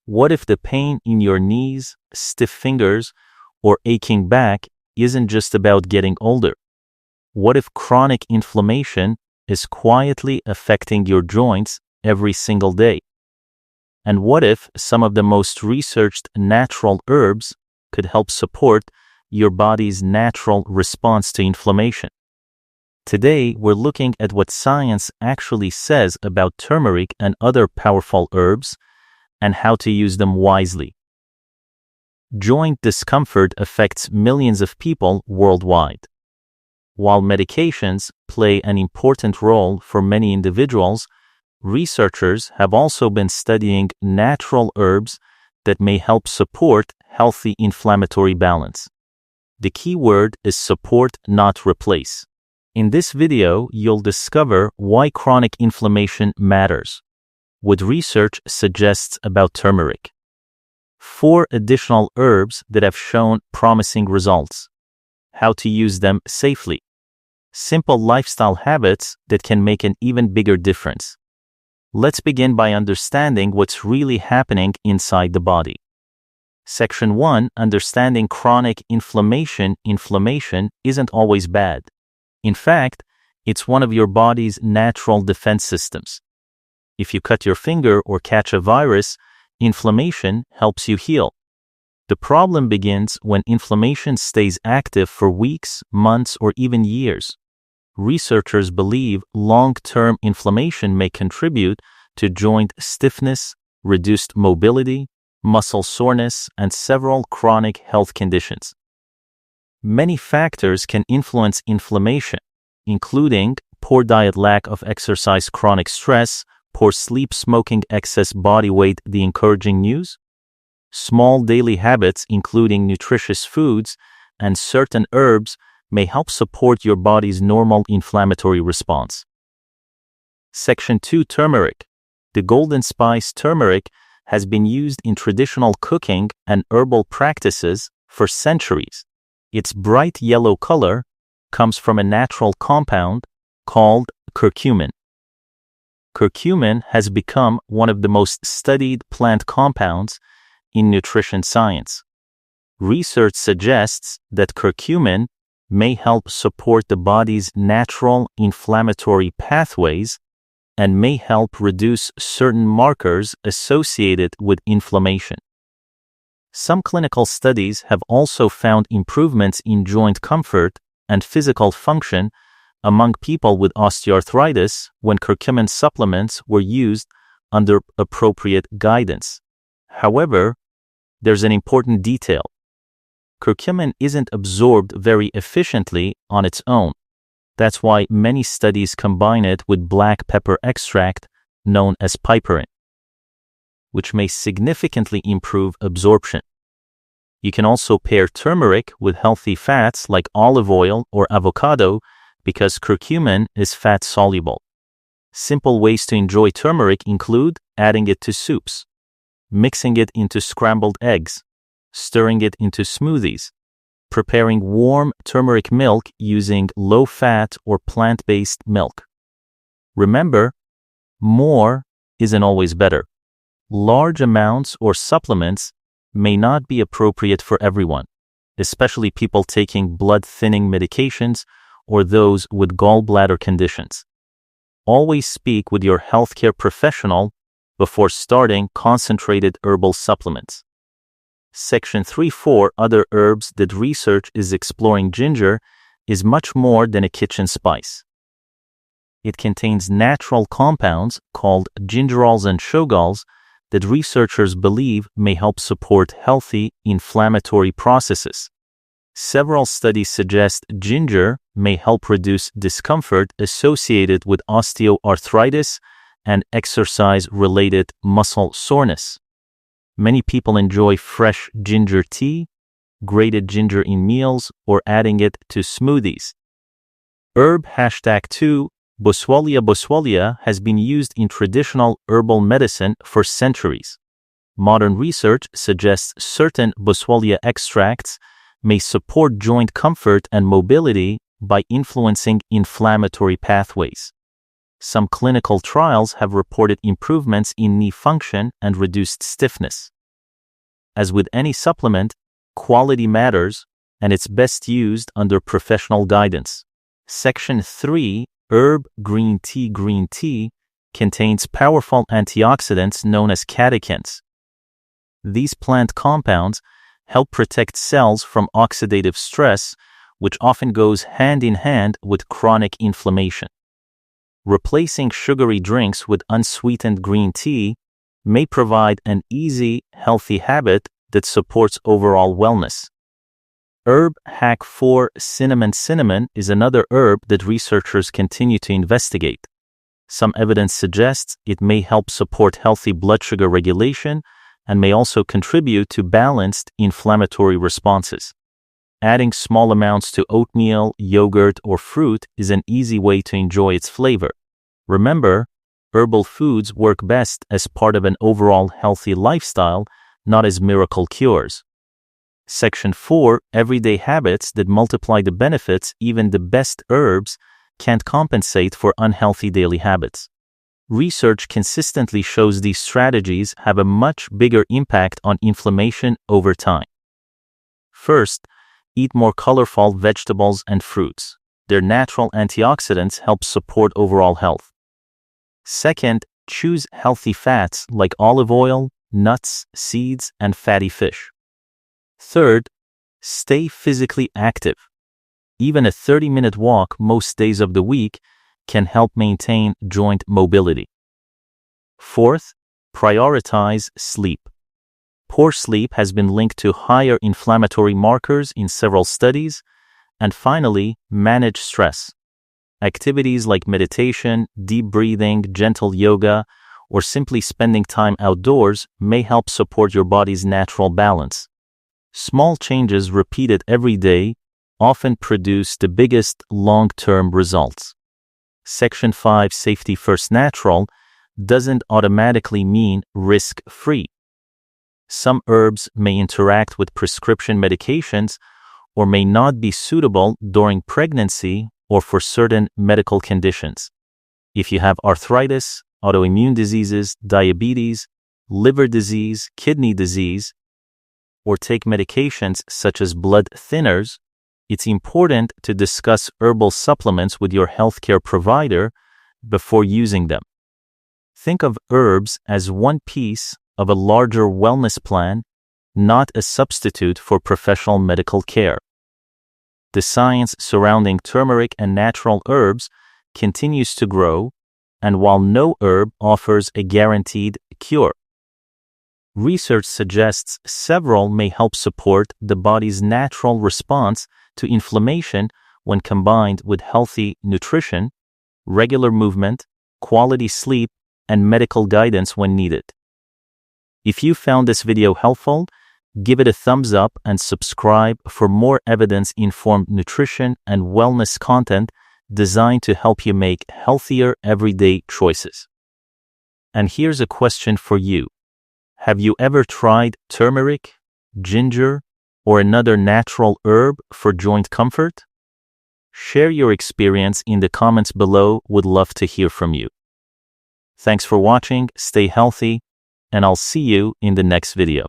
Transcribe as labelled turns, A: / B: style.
A: What if the pain in your knees, stiff fingers, or aching back isn't just about getting older? What if chronic inflammation is quietly affecting your joints every single day? And what if some of the most researched natural herbs could help support your body's natural response to inflammation? Today, we're looking at what science actually says about turmeric and other powerful herbs and how to use them wisely. Joint discomfort affects millions of people worldwide. While medications play an important role for many individuals, researchers have also been studying natural herbs that may help support healthy inflammatory balance. The key word is support, not replace. In this video, you'll discover why chronic inflammation matters, what research suggests about turmeric, 4 additional herbs that have shown promising results, how to use them safely, simple lifestyle habits that can make an even bigger difference. Let's begin by understanding what's really happening inside the body. Section 1. Understanding chronic inflammation. Inflammation isn't always bad. In fact, it's one of your body's natural defense systems. If you cut your finger or catch a virus, inflammation helps you heal. The problem begins when inflammation stays active for weeks, months, or even years. Researchers believe long-term inflammation may contribute to joint stiffness, reduced mobility, muscle soreness, and several chronic health conditions. Many factors can influence inflammation, including poor diet, lack of exercise, chronic stress, poor sleep, smoking, excess body weight. The encouraging news? Small daily habits, including nutritious foods and certain herbs, may help support your body's normal inflammatory response. Section 2. Turmeric. The golden spice turmeric has been used in traditional cooking and herbal practices for centuries. Its bright yellow color comes from a natural compound called curcumin. Curcumin has become one of the most studied plant compounds in nutrition science. Research suggests that curcumin may help support the body's natural inflammatory pathways and may help reduce certain markers associated with inflammation. Some clinical studies have also found improvements in joint comfort and physical function among people with osteoarthritis when curcumin supplements were used under appropriate guidance. However, there's an important detail. Curcumin isn't absorbed very efficiently on its own. That's why many studies combine it with black pepper extract, known as piperine, which may significantly improve absorption. You can also pair turmeric with healthy fats like olive oil or avocado because curcumin is fat-soluble. Simple ways to enjoy turmeric include adding it to soups, mixing it into scrambled eggs, stirring it into smoothies, preparing warm turmeric milk using low-fat or plant-based milk. Remember, more isn't always better. Large amounts or supplements may not be appropriate for everyone, especially people taking blood-thinning medications or those with gallbladder conditions. Always speak with your healthcare professional before starting concentrated herbal supplements. Section 3.4. Other herbs that research is exploring. Ginger is much more than a kitchen spice. It contains natural compounds called gingerols and shogals that researchers believe may help support healthy inflammatory processes. Several studies suggest ginger may help reduce discomfort associated with osteoarthritis and exercise-related muscle soreness. Many people enjoy fresh ginger tea, grated ginger in meals, or adding it to smoothies. Herb #2. Boswellia. Boswellia has been used in traditional herbal medicine for centuries. Modern research suggests certain Boswellia extracts may support joint comfort and mobility by influencing inflammatory pathways. Some clinical trials have reported improvements in knee function and reduced stiffness. As with any supplement, quality matters, and it's best used under professional guidance. Section 3, Herb Green Tea contains powerful antioxidants known as catechins. These plant compounds help protect cells from oxidative stress, which often goes hand in hand with chronic inflammation. Replacing sugary drinks with unsweetened green tea may provide an easy, healthy habit that supports overall wellness. Herb Hack 4 Cinnamon is another herb that researchers continue to investigate. Some evidence suggests it may help support healthy blood sugar regulation and may also contribute to balanced inflammatory responses. Adding small amounts to oatmeal, yogurt, or fruit is an easy way to enjoy its flavor. Remember, herbal foods work best as part of an overall healthy lifestyle, not as miracle cures. Section 4, Everyday habits that multiply the benefits. Even the best herbs can't compensate for unhealthy daily habits. Research consistently shows these strategies have a much bigger impact on inflammation over time. First, eat more colorful vegetables and fruits. Their natural antioxidants help support overall health. Second, choose healthy fats like olive oil, nuts, seeds, and fatty fish. Third, stay physically active. Even a 30-minute walk most days of the week can help maintain joint mobility. Fourth, prioritize sleep. Poor sleep has been linked to higher inflammatory markers in several studies. And finally, manage stress. Activities like meditation, deep breathing, gentle yoga, or simply spending time outdoors may help support your body's natural balance. Small changes repeated every day often produce the biggest long-term results. Section 5 Safety First Natural doesn't automatically mean risk-free. Some herbs may interact with prescription medications or may not be suitable during pregnancy or for certain medical conditions. If you have arthritis, autoimmune diseases, diabetes, liver disease, kidney disease, or take medications such as blood thinners, it's important to discuss herbal supplements with your healthcare provider before using them. Think of herbs as one piece of a larger wellness plan, not a substitute for professional medical care. The science surrounding turmeric and natural herbs continues to grow, and while no herb offers a guaranteed cure, research suggests several may help support the body's natural response to inflammation when combined with healthy nutrition, regular movement, quality sleep, and medical guidance when needed. If you found this video helpful, give it a thumbs up and subscribe for more evidence-informed nutrition and wellness content designed to help you make healthier everyday choices. And here's a question for you. Have you ever tried turmeric, ginger, or another natural herb for joint comfort? Share your experience in the comments below. Would love to hear from you. Thanks for watching, stay healthy, and I'll see you in the next video.